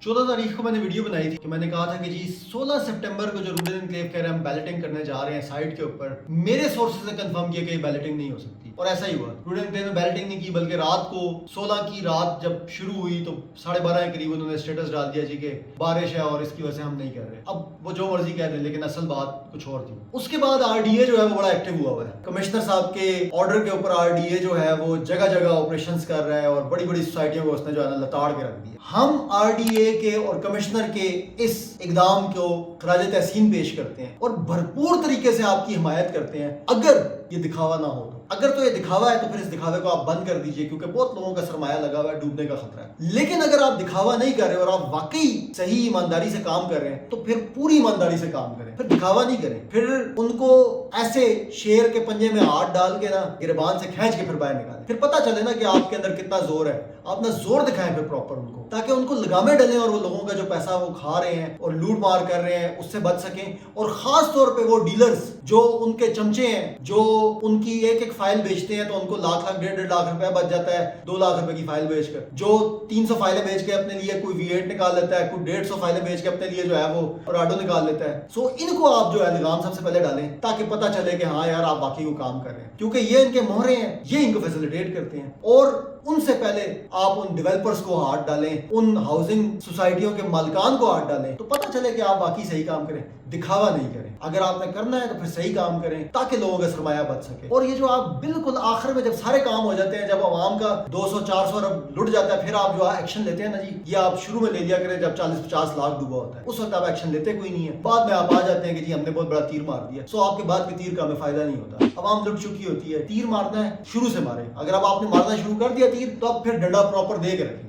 14 तारीख को मैंने वीडियो बनाई थी कि मैंने कहा था कि जी 16 सितंबर को जो रूडन एनक्लेव कह रहे हैं हम बैलेटिंग करने जा रहे हैं साइट के ऊपर, मेरे सोर्सेज ने कंफर्म किया कि ये बैलेटिंग नहीं हो सकती, और ऐसा ही हुआ। रूडन एनक्लेव ने बैलेटिंग नहीं की, बल्कि रात को 16 की रात जब शुरू हुई तो 12:30 के करीब उन्होंने स्टेटस डाल दिया जी कि बारिश है और इसकी वजह से हम नहीं कर रहे। अब वो जो मर्जी कह रहे हैं, लेकिन असल बात कुछ और थी। उसके बाद आरडीए जो है वो बड़ा एक्टिव हुआ है। कमिश्नर साहब के ऑर्डर के ऊपर आरडीए जो है वो जगह जगह ऑपरेशंस कर रहा है और बड़ी बड़ी सोसाइटियों को उसने जो है ना लताड़ के रख दिया। हम आरडीए के और कमिश्नर के इस इकदाम को खराज तहसीन पेश करते हैं और भरपूर तरीके से आपकी हिमायत करते हैं, अगर ये दिखावा ना हो तो। अगर तो ये दिखावा है तो फिर इस दिखावे को आप बंद कर दीजिए, क्योंकि बहुत लोगों का सरमाया लगा हुआ है, डूबने का खतरा है। लेकिन अगर आप दिखावा नहीं कर रहे और आप वाकई सही ईमानदारी से काम कर रहे हैं तो फिर पूरी ईमानदारी से काम करें, फिर दिखावा नहीं करें। फिर उनको ऐसे शेर के पंजे में हाथ डाल के ना गिरबान से खींच के फिर बाहर निकालें, फिर पता चले ना कि आपके अंदर कितना जोर है। आप ना जोर दिखाएं फिर प्रॉपर उनको, ताकि उनको लगामे डलें और वो लोगों का जो पैसा वो खा रहे हैं और लूट मार कर रहे हैं उससे बच सकें। और खास तौर पे वो डीलर्स जो उनके चमचे हैं, जो उनकी एक एक फाइल बेचते हैं तो उनको लाख लाख 1.5 लाख रुपया बच जाता है 2 लाख रुपए की फाइल बेचकर, जो 300 फाइलें बेच के अपने लिए कोई V8 निकाल लेता है, कोई 150 फाइलें बेच के अपने लिए जो है वो राडो निकाल लेता है। सो इनको आप जो है लगाम सबसे पहले डालें, ताकि पता चले कि हाँ यार आप बाकी को काम कर रहे हैं, क्योंकि ये इनके मोहरे हैं, ये इनको फैसिलिटेट करते हैं। और उनसे पहले आप उन डेवलपर्स को हाथ डालें, उन हाउसिंग सोसाइटियों के मालिकान को हाथ डालें, तो पता चले कि आप बाकी सही काम करें, दिखावा नहीं करें। अगर आपने करना है तो फिर सही काम करें, ताकि लोगों का सरमाया बच सके। और ये जो आप बिल्कुल आखिर में जब सारे काम हो जाते हैं, जब आवाम का 200-400 अरब लुट जाता है, फिर आप जो एक्शन लेते हैं ना जी, ये आप शुरू में ले लिया करें जब 40-50 लाख डूबा होता है, उस वक्त आप एक्शन लेते कोई नहीं है। बाद में आप आ जाते हैं कि जी हमने बहुत बड़ा तीर मार दिया। सो आपके बाद के तीर का हमें फायदा नहीं होता। आवाम लुट चुकी होती है, तीर मारना है शुरू से मारे। अगर अब आपने मारना शुरू कर दिया तीर, तो अब फिर डंडा प्रॉपर दे के रखें।